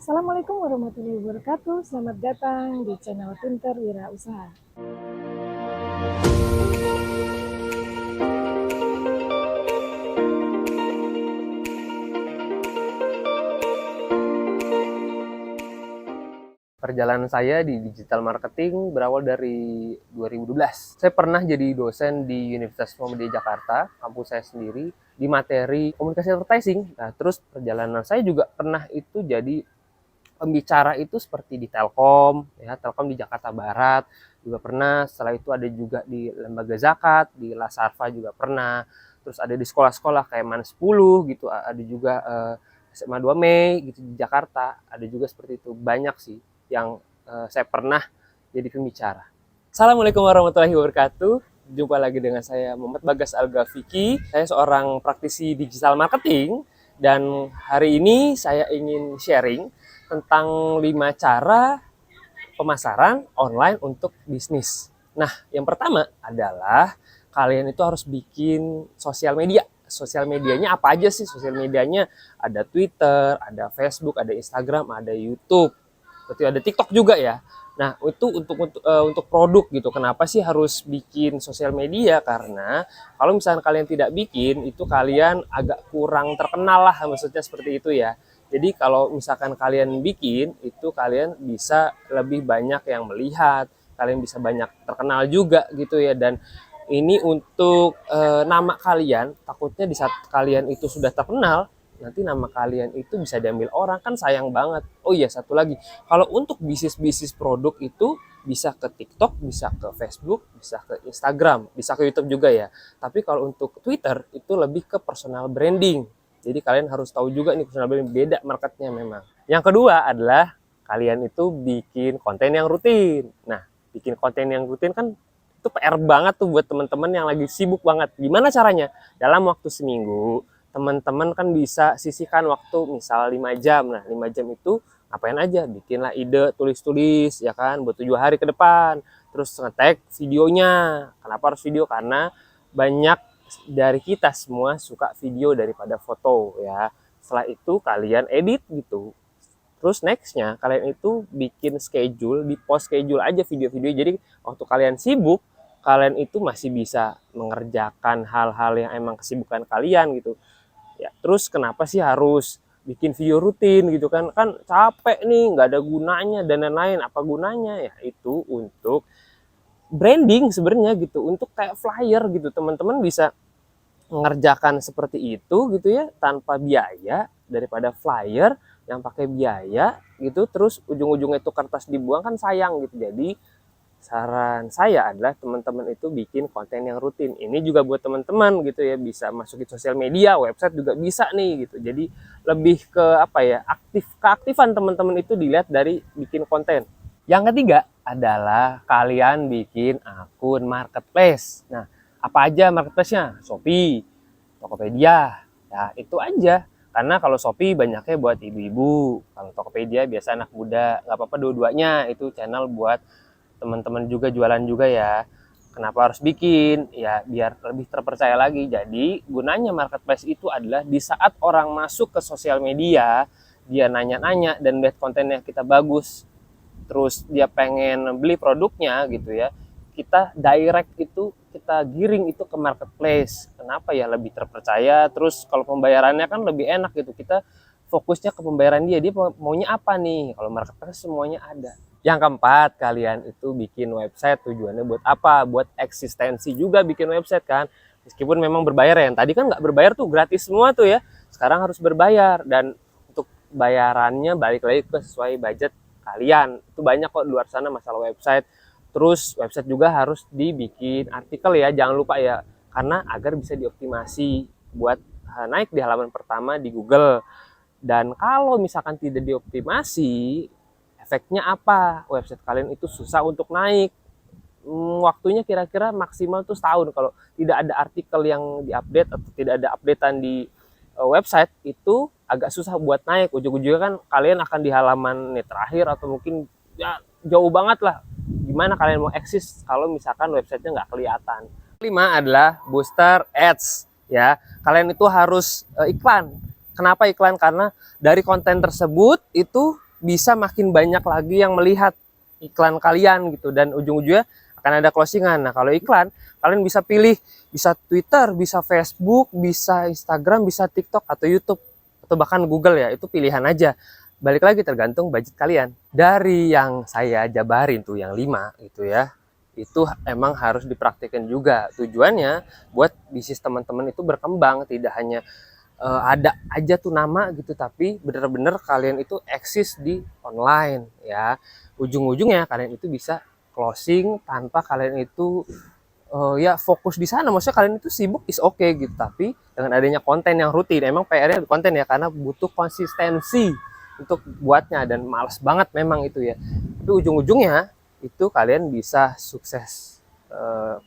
Assalamualaikum warahmatullahi wabarakatuh. Selamat datang di channel Pinter Wira Usaha. Perjalanan saya di digital marketing berawal dari 2012. Saya pernah jadi dosen di Universitas Muhammadiyah Jakarta, kampus saya sendiri, di materi komunikasi advertising. Nah, terus perjalanan saya juga pernah itu jadi pembicara itu seperti di Telkom, ya, Telkom di Jakarta Barat juga pernah. Setelah itu ada juga di lembaga zakat, di Lasarva juga pernah. Terus ada di sekolah-sekolah kayak MAN 10 gitu, ada juga SMA 2 Mei gitu di Jakarta, ada juga seperti itu. Banyak sih yang saya pernah jadi pembicara. Assalamualaikum warahmatullahi wabarakatuh. Jumpa lagi dengan saya Muhammad Bagas Al-Gafiki. Saya seorang praktisi digital marketing dan hari ini saya ingin sharing tentang 5 cara pemasaran online untuk bisnis. Nah, yang pertama adalah kalian itu harus bikin sosial media. Sosial medianya apa aja sih? Sosial medianya ada Twitter, ada Facebook, ada Instagram, ada YouTube. Berarti ada TikTok juga ya. Nah, itu untuk produk gitu. Kenapa sih harus bikin sosial media? Karena kalau misalnya kalian tidak bikin, itu kalian agak kurang terkenal lah, maksudnya seperti itu ya. Jadi kalau misalkan kalian bikin, itu kalian bisa lebih banyak yang melihat, kalian bisa banyak terkenal juga gitu ya. Dan ini untuk nama kalian, takutnya di saat kalian itu sudah terkenal, nanti nama kalian itu bisa diambil orang, kan sayang banget. Oh iya, satu lagi, kalau untuk bisnis produk itu bisa ke TikTok, bisa ke Facebook, bisa ke Instagram, bisa ke YouTube juga ya. Tapi kalau untuk Twitter itu lebih ke personal branding. Jadi kalian harus tahu juga nih personal branding, beda marketnya memang. Yang kedua adalah kalian itu bikin konten yang rutin. Nah, bikin konten yang rutin kan itu PR banget tuh buat teman-teman yang lagi sibuk banget. Gimana caranya? Dalam waktu seminggu teman-teman kan bisa sisihkan waktu misal 5 jam. Nah, 5 jam itu ngapain aja? Bikinlah ide, tulis-tulis ya kan buat 7 hari ke depan. Terus nge-tag videonya. Kenapa harus video? Karena banyak dari kita semua suka video daripada foto ya. Setelah itu kalian edit gitu. Terus nextnya kalian itu bikin schedule, di post schedule aja video-video. Jadi waktu kalian sibuk, kalian itu masih bisa mengerjakan hal-hal yang emang kesibukan kalian gitu. Ya, terus kenapa sih harus bikin video rutin gitu kan? Kan capek nih, nggak ada gunanya dan lain-lain. Apa gunanya? Ya itu untuk branding sebenarnya gitu, untuk kayak flyer gitu. Teman-teman bisa mengerjakan seperti itu gitu ya tanpa biaya daripada flyer yang pakai biaya gitu, terus ujung-ujungnya itu kertas dibuang kan sayang gitu. Jadi saran saya adalah teman-teman itu bikin konten yang rutin. Ini juga buat teman-teman gitu ya, bisa masukin sosial media, website juga bisa nih gitu. Jadi lebih ke apa ya, keaktifan teman-teman itu dilihat dari bikin konten. Yang ketiga adalah kalian bikin akun marketplace. Nah, apa aja marketplace-nya? Shopee, Tokopedia, ya itu aja. Karena kalau Shopee banyaknya buat ibu-ibu, kalau Tokopedia biasa anak muda. Nggak apa-apa dua-duanya, itu channel buat teman-teman juga jualan juga ya. Kenapa harus bikin? Ya biar lebih terpercaya lagi. Jadi gunanya marketplace itu adalah di saat orang masuk ke sosial media, dia nanya-nanya dan lihat kontennya kita bagus, terus dia pengen beli produknya gitu ya, kita direct itu, kita giring itu ke marketplace. Kenapa ya? Lebih terpercaya. Terus kalau pembayarannya kan lebih enak gitu, kita fokusnya ke pembayaran dia maunya apa nih. Kalau marketplace semuanya ada. Yang keempat, kalian itu bikin website. Tujuannya buat apa? Buat eksistensi juga bikin website kan. Meskipun memang berbayar ya, yang tadi kan nggak berbayar tuh, gratis semua tuh ya, sekarang harus berbayar. Dan untuk bayarannya balik lagi ke sesuai budget kalian. Itu banyak kok di luar sana masalah website. Terus website juga harus dibikin artikel ya, jangan lupa ya, karena agar bisa dioptimasi buat naik di halaman pertama di Google. Dan kalau misalkan tidak dioptimasi, efeknya apa? Website kalian itu susah untuk naik. Waktunya kira-kira maksimal tuh setahun. Kalau tidak ada artikel yang diupdate atau tidak ada updatean di website, itu agak susah buat naik. Ujung-ujungnya kan kalian akan di halaman terakhir atau mungkin ya jauh banget lah. Gimana kalian mau eksis kalau misalkan websitenya nggak kelihatan? Kelima adalah booster ads ya. Kalian itu harus iklan. Kenapa iklan? Karena dari konten tersebut itu bisa makin banyak lagi yang melihat iklan kalian gitu, dan ujung-ujungnya akan ada closingan. Nah, kalau iklan kalian bisa pilih, bisa Twitter, bisa Facebook, bisa Instagram, bisa TikTok atau YouTube atau bahkan Google ya, itu pilihan aja. Balik lagi tergantung budget kalian. Dari yang saya jabarin tuh yang 5 gitu ya, itu emang harus dipraktikkan juga. Tujuannya buat bisnis teman-teman itu berkembang, tidak hanya ada aja tuh nama gitu, tapi bener-bener kalian itu eksis di online ya. Ujung-ujungnya kalian itu bisa closing tanpa kalian itu ya fokus di sana. Maksudnya kalian itu sibuk is oke gitu, tapi dengan adanya konten yang rutin, emang PR-nya konten ya, karena butuh konsistensi untuk buatnya, dan males banget memang itu ya. Tapi ujung-ujungnya itu kalian bisa sukses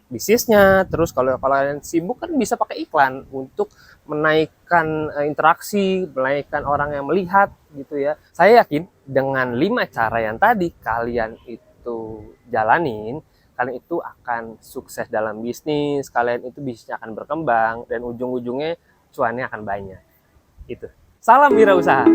bisnisnya. Terus kalau kalian sibuk kan bisa pakai iklan untuk menaikkan interaksi, menaikkan orang yang melihat gitu ya. Saya yakin dengan 5 cara yang tadi kalian itu jalanin, kalian itu akan sukses dalam bisnis, kalian itu bisnisnya akan berkembang, dan ujung-ujungnya cuannya akan banyak. Itu. Salam wirausaha.